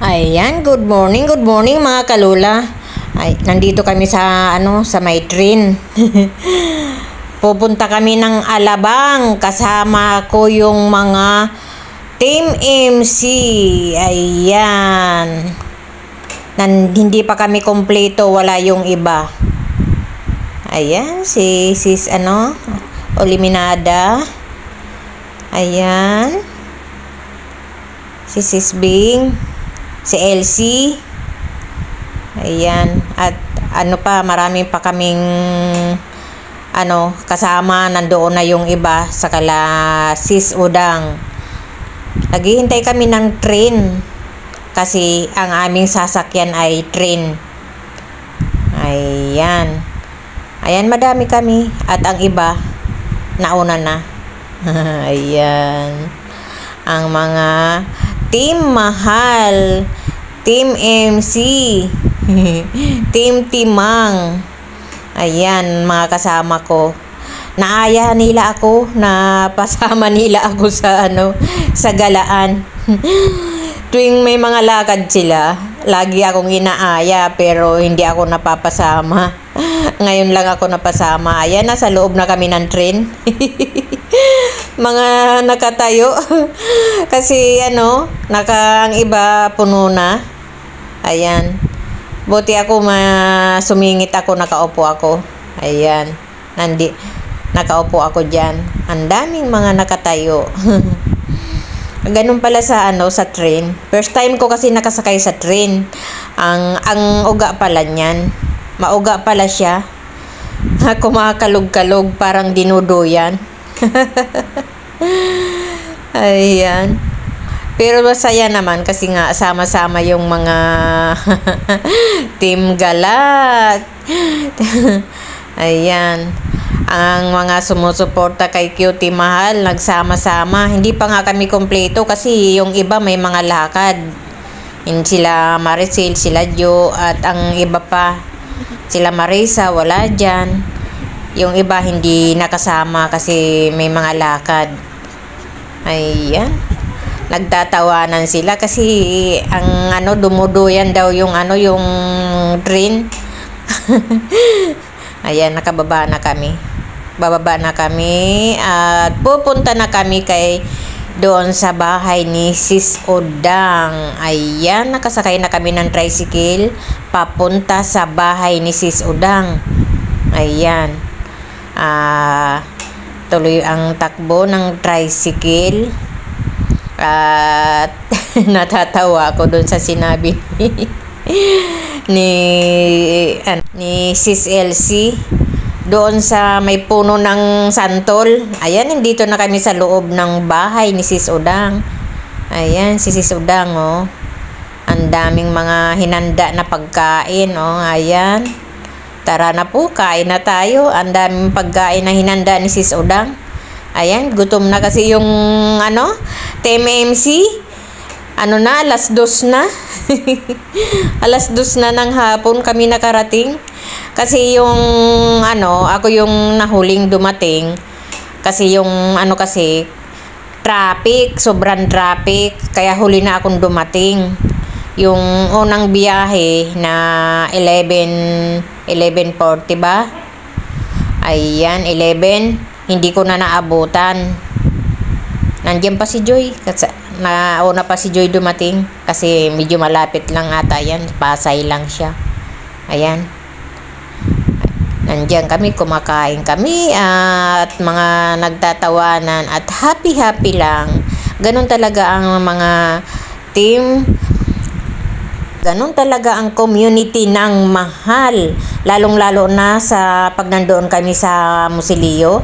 Ayan, good morning mga kalula. Ay, nandito kami sa sa may train. Pupunta kami ng Alabang, kasama ko yung mga Team MC. Ayan. Hindi pa kami kompleto, wala yung iba. Ayan, si sis Oliminada. Ayan. Si Sis Bing. Si Elsie. Ayan. At marami pa kaming kasama. Nandoon na yung iba sa kala Sis Udang. Naghihintay kami ng train kasi ang aming sasakyan ay train. Ayan. Ayan, madami kami at ang iba nauna na. Ayan. Ang mga Team Mahal, Team MC, Team Timang. Ayan, mga kasama ko. Naaya nila ako, napasama nila ako sa sa galaan. Tuwing may mga lakad sila, lagi akong inaaya pero hindi ako napapasama. Ngayon lang ako napasama. Ayan, nasa loob na kami ng train. Mga nakatayo. Kasi ang iba puno na. Ayan. Buti ako sumingit ako, nakaupo ako. Ayan. Nakaupo ako diyan. Ang daming mga nakatayo. Ganun pala sa sa train. First time ko kasi nakasakay sa train. Ang uga pala niyan. Mauga pala siya. Kumakalog-kalog, parang dinuduyan. Ayan. Pero masaya naman kasi nga sama-sama yung mga Team Galat. Ayan. Ang mga sumusuporta kay Cutie Mahal, nagsama-sama. Hindi pa nga kami kompleto kasi yung iba may mga lakad. Sila Maricel, sila Jo, at ang iba pa, sila Marisa, wala dyan. Yung iba hindi nakasama kasi may mga lakad. Ayan. Nagtatawanan sila kasi ang dumuduyan daw yung yung train. Ayan, nakababa na kami. Bababa na kami at pupunta na kami doon sa bahay ni Sis Udang. Ayan, nakasakay na kami ng tricycle papunta sa bahay ni Sis Udang. Ayan. Tuloy ang takbo ng tricycle. At natatawa ako doon sa sinabi ni Sis Elsie doon sa may puno ng santol. Ayan, nandito na kami sa loob ng bahay ni Sis Udang. Ayan, si Sis Udang, oh. Ang daming mga hinanda na pagkain, oh. Ayan. Tara na po, kain na tayo. Ang daming pagkain na hinanda ni Sis Udang. Ayan, gutom na kasi yung Team MC. Alas 2 na. Alas 2 na ng hapon kami nakarating. Kasi yung ako yung nahuling dumating. Kasi yung traffic, sobrang traffic. Kaya huli na akong dumating. Yung unang biyahe na 11:40 ba? Ayan, 11. Hindi ko na naabutan. Nandiyan pa si Joy. Nauna pa si Joy dumating. Kasi medyo malapit lang ata yan. Pasay lang siya. Ayan. Nandiyan kami, kumakain kami. At mga nagtatawanan. At happy-happy lang. Ganun talaga ang mga team. Ganun talaga ang community ng Mahal. Lalong-lalo na sa pag nandoon kami sa Musilio.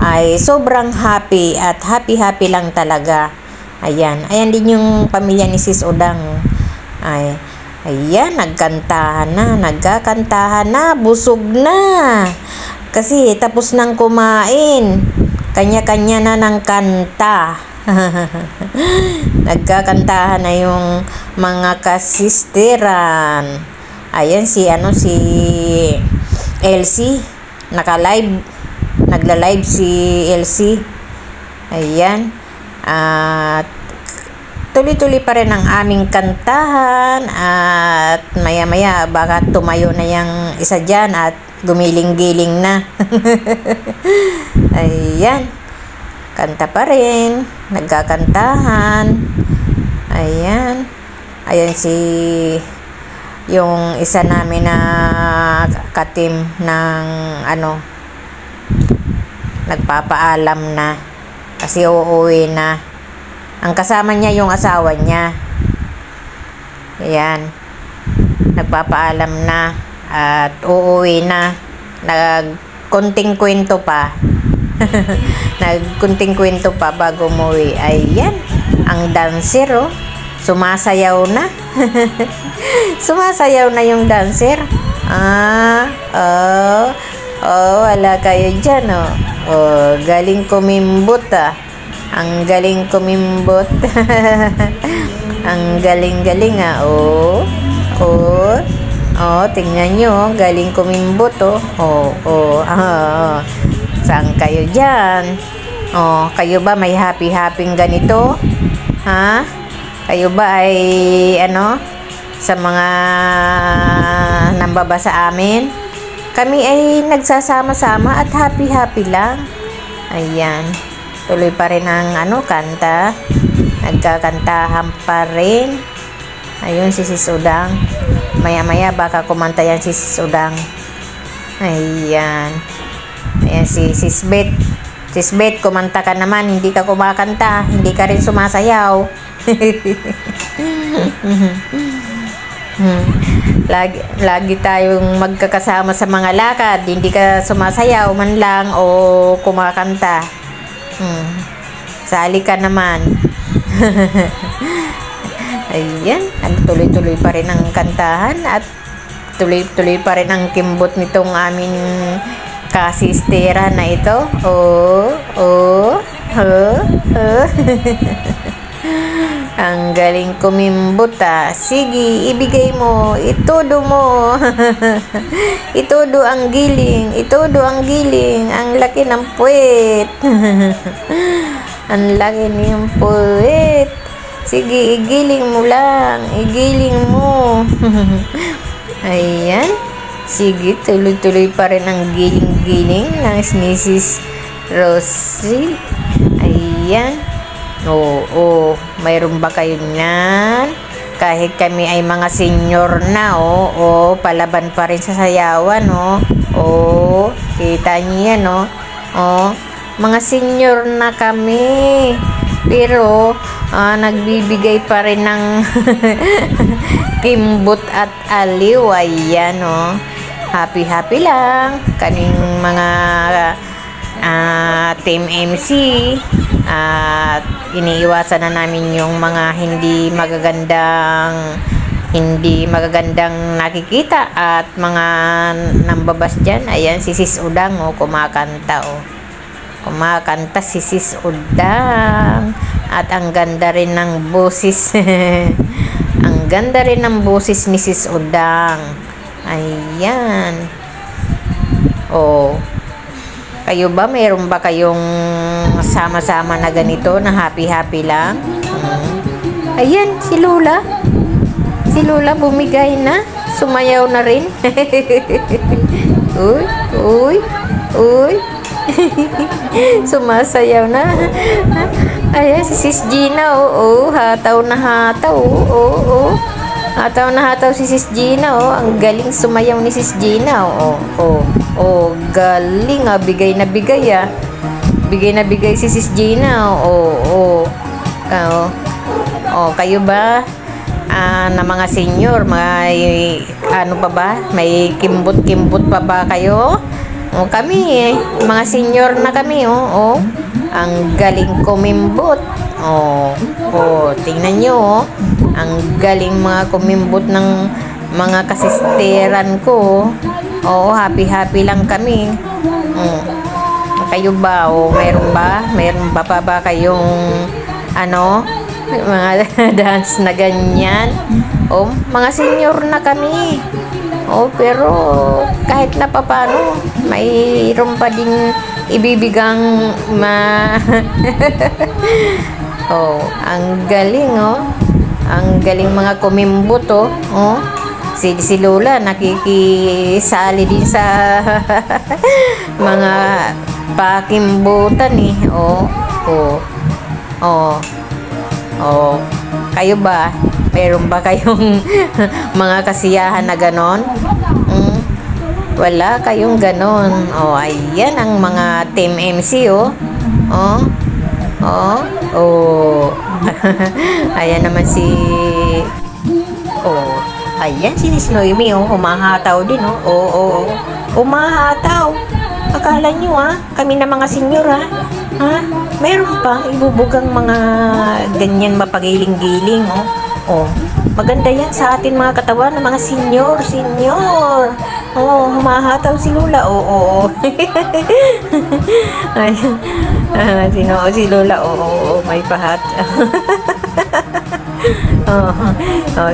Ay sobrang happy at happy-happy lang talaga. Ayan. Ayan din yung pamilya ni Sis Udang. Ayan, nagkakantahan na, busog na. Kasi tapos nang kumain. Kanya-kanya na ng kanta. Nagkakantahan na yung mga kasisteran. Ayan, si Elsie. Nagla-live si Elsie. Ayan. At tuloy-tuloy pa rin ang aming kantahan at maya-maya baka tumayo na yung isa dyan at gumiling-giling na. Ayan. Kanta pa rin. Nagkakantahan. Ayan. Ayan yung isa namin na katim ng nagpapaalam na kasi uuwi na. Ang kasama niya yung asawa niya. Ayan. Nagpapaalam na at uuwi na. Nagkunting kwento pa. Nagkunting kwento pa bago umuwi. Ayan. Ang dancer, oh. Sumasayaw na. Sumasayaw na yung dancer. Wala kayo dyan, oh. Oh, galing kumimbot, ah. Ang galing kumimbot. Ang galing-galing, ah. Tingnan nyo, galing kumimbot, oh. Saan kayo dyan? Oh, kayo ba may happy-happy ganito? Ha? Kayo ba ay sa mga nambaba sa amin? Kami ay nagsasama-sama at happy-happy lang. Ayan. Tuloy pa rin ang kanta. Nagkakantahan pa rin. Ayun si Sis Udang. Maya-maya baka kumanta yan si Sis Udang. Ayan. Ayan si Sis Beth. Sis Beth, kumanta ka naman. Hindi ka kumakanta. Hindi ka rin sumasayaw. Lagi tayong magkakasama sa mga lakad. Hindi ka sumasayaw man lang o kumakanta. Sali ka naman. Ayan. Tuloy-tuloy pa rin ang kantahan at tuloy-tuloy pa rin ang kimbot nitong aming kasistera na ito. Ang galing kumimbot, ah. Sige, ibigay mo. Itudo mo. Itudo ang giling. Itudo ang giling. Ang laki ng puwet. Ang laki ng puwet. Sige, igiling mo lang. Igiling mo. Ayan. Sige, tuloy-tuloy pa rin ang giling-giling ng Mrs. Rosie. Ayan. Oo, mayroon ba kayo niyan? Kahit kami ay mga senior na, palaban pa rin sa sayawan, kita niyo yan, mga senior na kami. Pero, nagbibigay pa rin ng kimbot at aliw. Ayan, happy-happy lang. Kaning mga team MC at iniiwasan na namin yung mga hindi magagandang nakikita at mga nambabas dyan. Ayan si Sis Udang, kumakanta, kumakanta si Sis Udang at ang ganda rin ng boses. Ang ganda rin ng boses ni Sis Udang. Ayan. Kayo ba, mayroon ba kayong sama-sama na ganito, na happy-happy lang? Ayan, si Lola. Si Lola bumigay na. Sumayaw na rin. Uy. Sumasayaw na. Ayan, si Sis Gina, hataw na hataw, hataw na hataw si Sis Gina, ang galing sumayaw ni Sis Gina, galing, bigay na bigay, bigay na bigay si Sis Gina, kayo ba, na mga senior, may, pa ba, may kimbot-kimbot pa ba kayo? Kami, mga senior na kami, ang galing kumimbot. Tingnan nyo, ang galing mga kumimbot ng mga kasisteran ko. Happy-happy lang kami. Kayo ba, mayroon ba ba kayong mga dance na ganyan? Mga senior na kami. Pero kahit na papano, mayroon pa din ibibigang Oh, ang galing, oh. Ang galing mga kumimbot, oh. Oh. Si Lola nakikisali din sa mga pakimbutan, eh. Oh. Oh. Oh. Oh. Kayo ba? Meron ba kayong mga kasiyahan na ganon? Wala kayong ganon. Oh, ayan ang mga Team MC, oh. Oh. Oh. Oh. Ayan naman si... Oh. Ayan si Noemi, oh. Humahataw din, oh. Oh, oh, oh. Humahataw. Akala nyo, kami na mga senyor, ha? Meron pang ibubugang mga ganyan mapagiling-giling, oh. Oh. Maganda yan sa atin mga katawan ng mga senyor. Oh, humahataw si Lola. Oo. Si Lola. Oo, may pahat.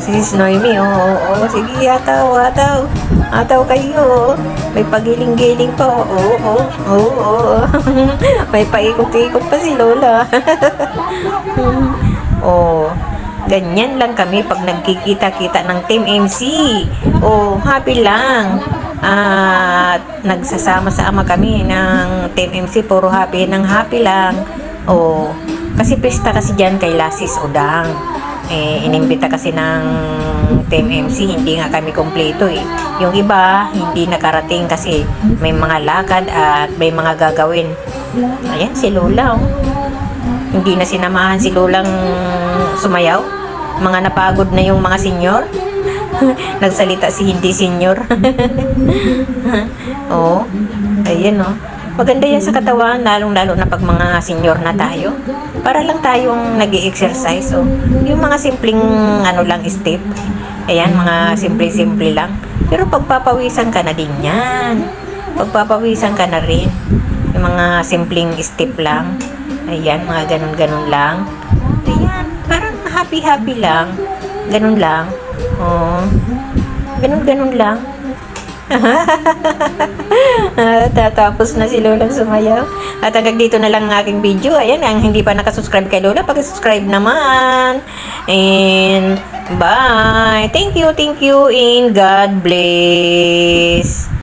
Si Noemi. Oo. Sige, hataw. Hataw kayo. May pagiling-giling pa. Oo. May paikot-ikot pa si Lola. Oh. Ganyan lang kami pag nagkikita-kita ng Team MC. Oh, happy lang. At nagsasama-sama kami ng Team MC. Puro happy lang. Oh, kasi pista kasi dyan kay Lasis Udang. Inimbita kasi ng Team MC. Hindi nga kami kompleto, eh. Yung iba, hindi nakarating kasi may mga lakad at may mga gagawin. Ayan, si Lola, oh. Hindi na sinamahan si Lolang sumayaw. Mga napagod na yung mga senyor. Nagsalita si hindi senyor. Oh, ayan, oh. Maganda yan sa katawan, lalong-lalo na pag mga senyor na tayo. Para lang tayong nag-i-exercise, oh. Yung mga simpleng lang step. Ayan, mga simple-simple lang. Pero pagpapawisan ka na din yan. Pagpapawisan ka na rin. Yung mga simpleng step lang. Ayan, mga ganun-ganun lang. Ayan, parang happy lang. Ganun lang. Oh. Ganun lang. Tatapos na si Lola sumayaw. At hanggang dito na lang ang aking video. Ayan, ang hindi pa nakasubscribe kay Lola, pag-subscribe naman. And bye. Thank you, and God bless.